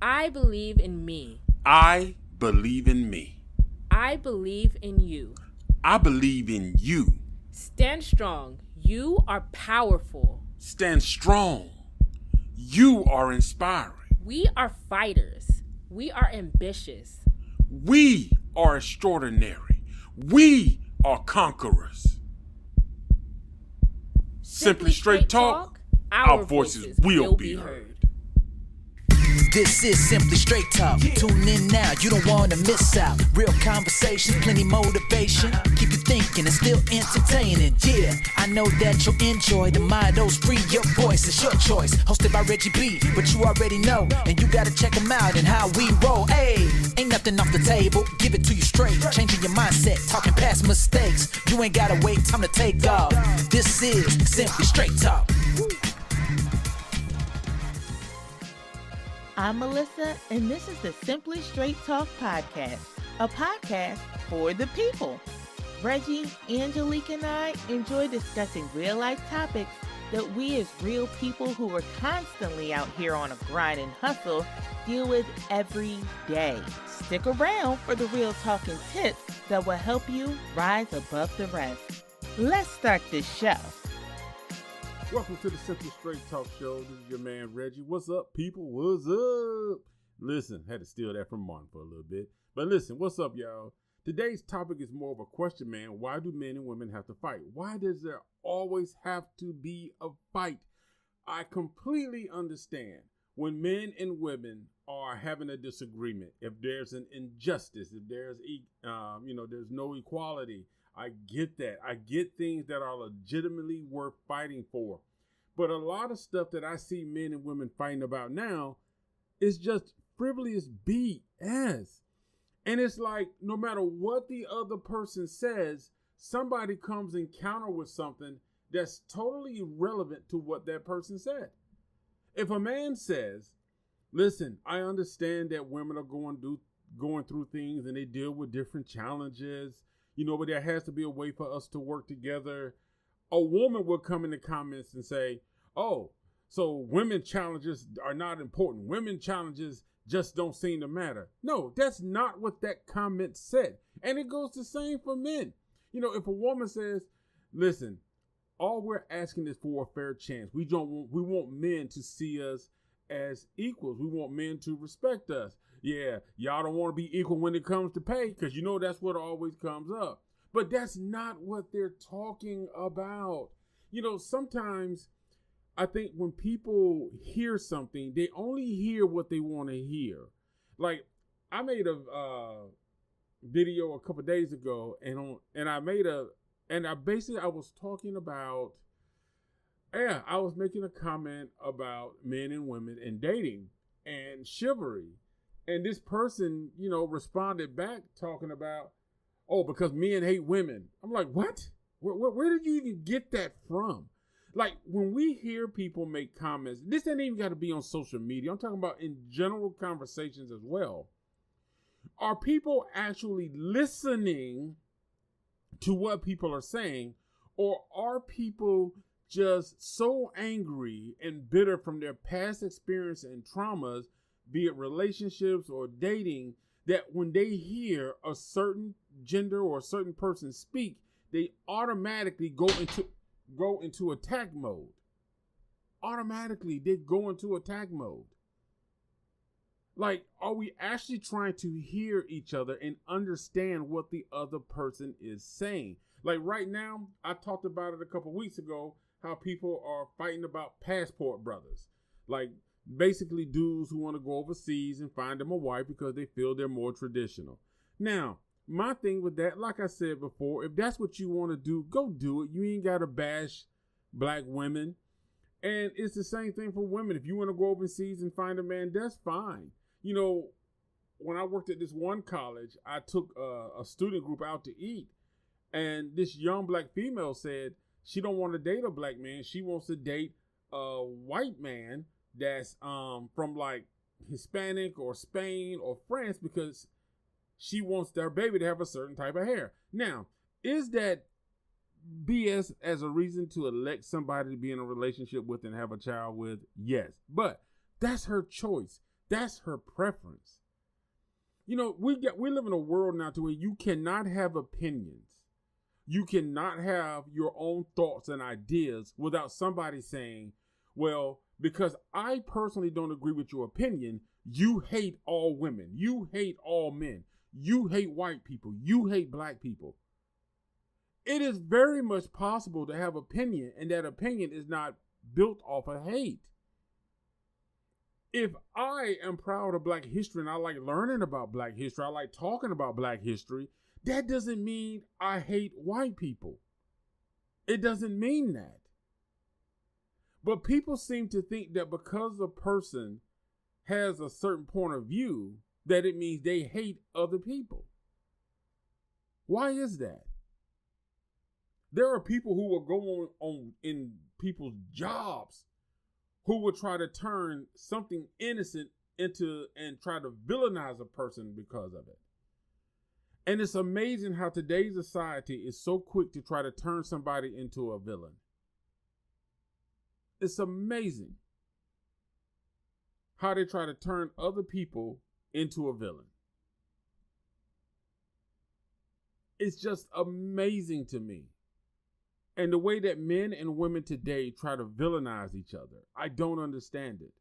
I believe in me. I believe in me. I believe in you. I believe in you. Stand strong. You are powerful. Stand strong. You are inspiring. We are fighters. We are ambitious. We are extraordinary. We are conquerors. Simply straight talk, our voices will be heard. This is Simply Straight Talk. Tune in now, you don't want to miss out. Real conversations, plenty motivation. Keep you thinking and still entertaining. Yeah, I know that you'll enjoy the Midos Free. Your voice is your choice. Hosted by Reggie B, but you already know. And you gotta check them out and how we roll. Hey, ain't nothing off the table. Give it to you straight. Changing your mindset, talking past mistakes. You ain't gotta wait, time to take off. This is Simply Straight Talk. I'm Melissa, and this is the Simply Straight Talk podcast, a podcast for the people. Reggie, Angelique, and I enjoy discussing real-life topics that we as real people who are constantly out here on a grind and hustle deal with every day. Stick around for the real talk and tips that will help you rise above the rest. Let's start this show. Welcome to the Simply Straight Talk Show. This is your man, Reggie. What's up, people? What's up? Listen, had to steal that from Martin for a little bit. But listen, what's up, y'all? Today's topic is more of a question, man. Why do men and women have to fight? Why does there always have to be a fight? I completely understand when men and women are having a disagreement. If there's an injustice, if there's, there's no equality, I get that. I get things that are legitimately worth fighting for. But a lot of stuff that I see men and women fighting about now is just frivolous BS. And it's like, no matter what the other person says, somebody comes and counter with something that's totally irrelevant to what that person said. If a man says, listen, I understand that women are going through things and they deal with different challenges, but there has to be a way for us to work together. A woman will come in the comments and say, oh, so women challenges are not important. Women challenges just don't seem to matter. No, that's not what that comment said. And it goes the same for men. If a woman says, listen, all we're asking is for a fair chance. We want men to see us as equals. We want men to respect us. Yeah, y'all don't want to be equal when it comes to pay because that's what always comes up. But that's not what they're talking about. Sometimes I think when people hear something, they only hear what they want to hear. Like I made a video a couple days ago I was talking about, I was making a comment about men and women and dating and chivalry. And this person, responded back talking about, oh, because men hate women. I'm like, what? Where did you even get that from? Like, when we hear people make comments, this ain't even got to be on social media. I'm talking about in general conversations as well. Are people actually listening to what people are saying? Or are people just so angry and bitter from their past experience and traumas, be it relationships or dating, that when they hear a certain gender or a certain person speak, they automatically go into attack mode. Automatically, they go into attack mode. Like, are we actually trying to hear each other and understand what the other person is saying? Like right now, I talked about it a couple weeks ago, how people are fighting about passport brothers. Like, basically dudes who want to go overseas and find them a wife because they feel they're more traditional. Now, my thing with that, like I said before, if that's what you want to do, go do it. You ain't got to bash black women. And it's the same thing for women. If you want to go overseas and find a man, that's fine. When I worked at this one college, I took a student group out to eat. And this young black female said she don't want to date a black man. She wants to date a white man that's from like Hispanic or Spain or France because she wants their baby to have a certain type of hair. Now, is that BS as a reason to elect somebody to be in a relationship with and have a child with? Yes, but that's her choice. That's her preference. You know, we live in a world now to where you cannot have opinions. You cannot have your own thoughts and ideas without somebody saying, well, because I personally don't agree with your opinion, you hate all women. You hate all men. You hate white people. You hate black people. It is very much possible to have opinion, and that opinion is not built off of hate. If I am proud of black history and I like learning about black history, I like talking about black history, that doesn't mean I hate white people. It doesn't mean that. But people seem to think that because a person has a certain point of view, that it means they hate other people. Why is that? There are people who will go on in people's jobs who will try to turn something innocent into and try to villainize a person because of it. And it's amazing how today's society is so quick to try to turn somebody into a villain. It's amazing how they try to turn other people into a villain. It's just amazing to me. And the way that men and women today try to villainize each other, I don't understand it.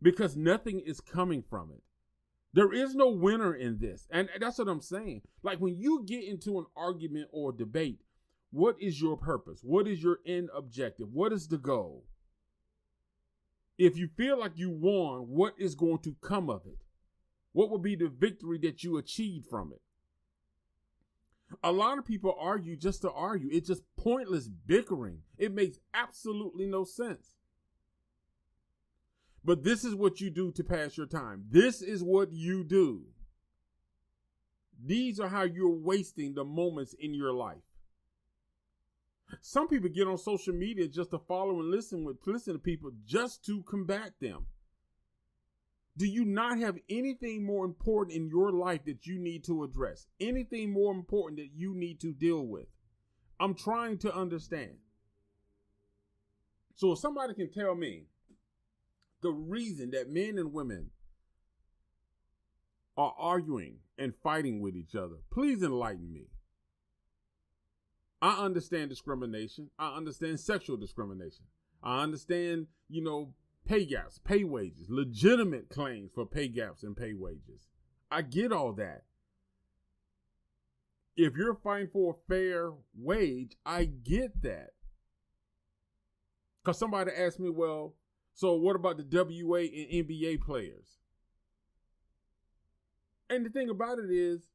Because nothing is coming from it. There is no winner in this. And that's what I'm saying. Like when you get into an argument or debate, what is your purpose? What is your end objective? What is the goal? If you feel like you won, what is going to come of it? What will be the victory that you achieved from it? A lot of people argue just to argue. It's just pointless bickering. It makes absolutely no sense. But this is what you do to pass your time. This is what you do. These are how you're wasting the moments in your life. Some people get on social media just to follow and listen to people just to combat them. Do you not have anything more important in your life that you need to address? Anything more important that you need to deal with? I'm trying to understand. So if somebody can tell me the reason that men and women are arguing and fighting with each other, please enlighten me. I understand discrimination. I understand sexual discrimination. I understand, pay gaps, pay wages, legitimate claims for pay gaps and pay wages. I get all that. If you're fighting for a fair wage, I get that. Because somebody asked me, well, so what about the WA and NBA players? And the thing about it is,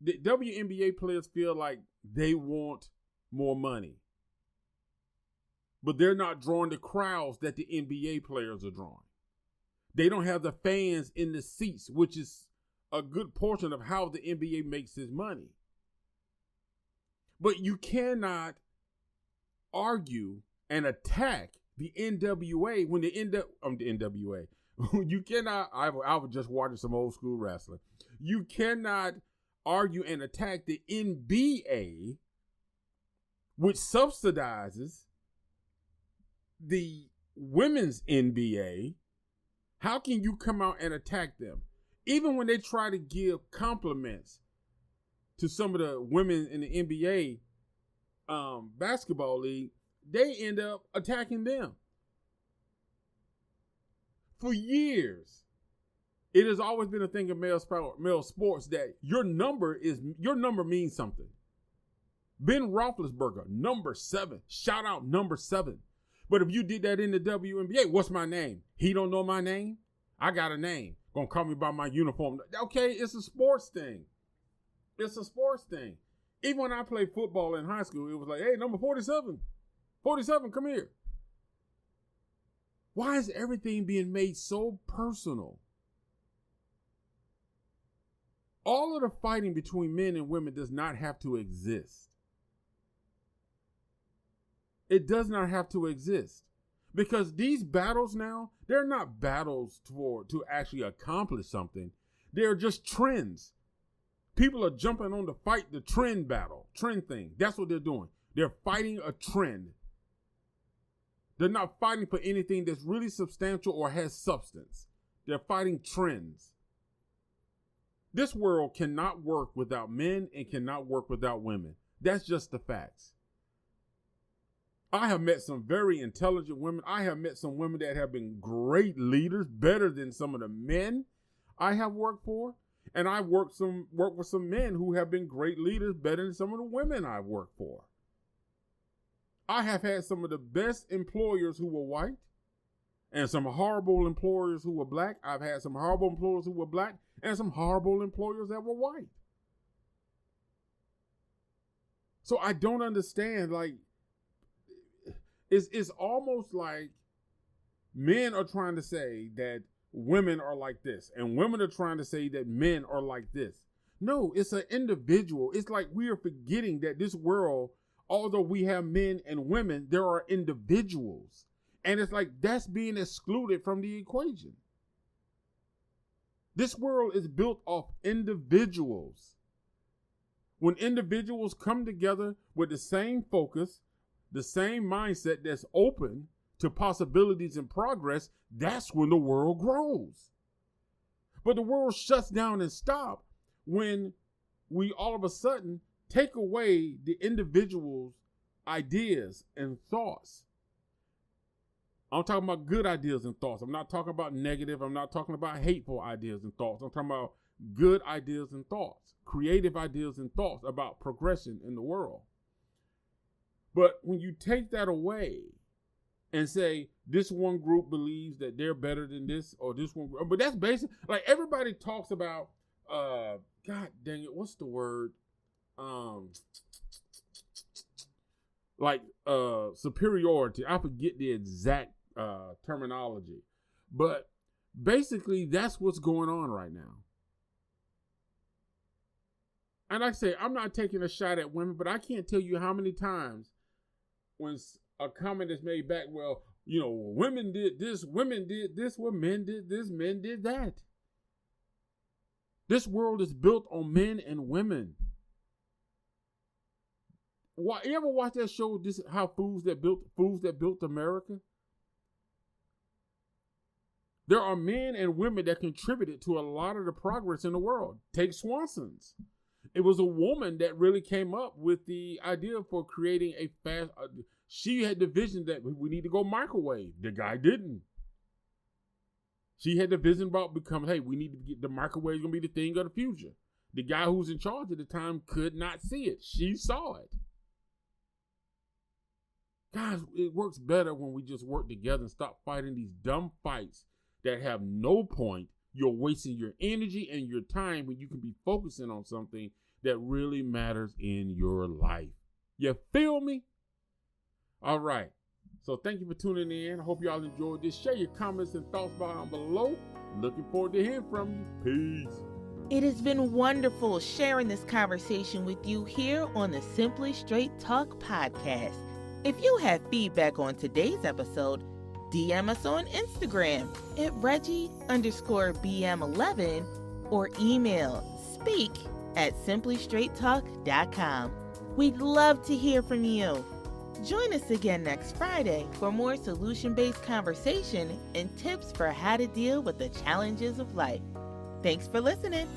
the WNBA players feel like they want more money. But they're not drawing the crowds that the NBA players are drawing. They don't have the fans in the seats, which is a good portion of how the NBA makes its money. But you cannot argue and attack the NWA when the NWA. You cannot, I was just watching some old school wrestling. You cannot argue and attack the NBA, which subsidizes the women's NBA. How can you come out and attack them? Even when they try to give compliments to some of the women in the NBA basketball league, they end up attacking them. For years, it has always been a thing of male sports that your number means something. Ben Roethlisberger, number 7. Shout out number 7. But if you did that in the WNBA, what's my name? He don't know my name? I got a name. Gonna call me by my uniform. Okay, it's a sports thing. It's a sports thing. Even when I played football in high school, it was like, hey, number 47. 47, come here. Why is everything being made so personal? All of the fighting between men and women does not have to exist. It does not have to exist. Because these battles now, they're not battles to actually accomplish something. They're just trends. People are jumping on to fight the trend thing. That's what they're doing. They're fighting a trend. They're not fighting for anything that's really substantial or has substance. They're fighting trends. This world cannot work without men and cannot work without women. That's just the facts. I have met some very intelligent women. I have met some women that have been great leaders, better than some of the men I have worked for. And I've worked with some men who have been great leaders, better than some of the women I've worked for. I have had some of the best employers who were white and some horrible employers who were black. I've had some horrible employers who were black and some horrible employers that were white. So I don't understand, like, it's almost like men are trying to say that women are like this, and women are trying to say that men are like this. No, it's an individual. It's like we are forgetting that this world, although we have men and women, there are individuals. And it's like that's being excluded from the equation. This world is built off individuals. When individuals come together with the same focus, the same mindset that's open to possibilities and progress, that's when the world grows. But the world shuts down and stops when we all of a sudden take away the individual's ideas and thoughts. I'm talking about good ideas and thoughts. I'm not talking about negative. I'm not talking about hateful ideas and thoughts. I'm talking about good ideas and thoughts, creative ideas and thoughts about progression in the world. But when you take that away and say this one group believes that they're better than this or this one, but that's basic. Like everybody talks about, God dang it, what's the word? Superiority. I forget the exact terminology, but basically that's what's going on right now. And like I say, I'm not taking a shot at women, but I can't tell you how many times when a comment is made back, well, you know, women did this, well, men did this, men did that. This world is built on men and women. You ever watch that show, This How Fools That Built America? There are men and women that contributed to a lot of the progress in the world. Take Swanson's. It was a woman that really came up with the idea for creating a fast. She had the vision that we need to go microwave. The guy didn't. She had the vision about becoming, hey, we need to get the microwave going to be the thing of the future. The guy who was in charge at the time could not see it. She saw it. Guys, it works better when we just work together and stop fighting these dumb fights that have no point. You're wasting your energy and your time when you can be focusing on something that really matters in your life. You feel me? All right. So thank you for tuning in. I hope y'all enjoyed this. Share your comments and thoughts down below. Looking forward to hearing from you. Peace. It has been wonderful sharing this conversation with you here on the Simply Straight Talk podcast. If you have feedback on today's episode, DM us on Instagram at Reggie_BM11 or email speak@simplystraighttalk.com. We'd love to hear from you. Join us again next Friday for more solution-based conversation and tips for how to deal with the challenges of life. Thanks for listening.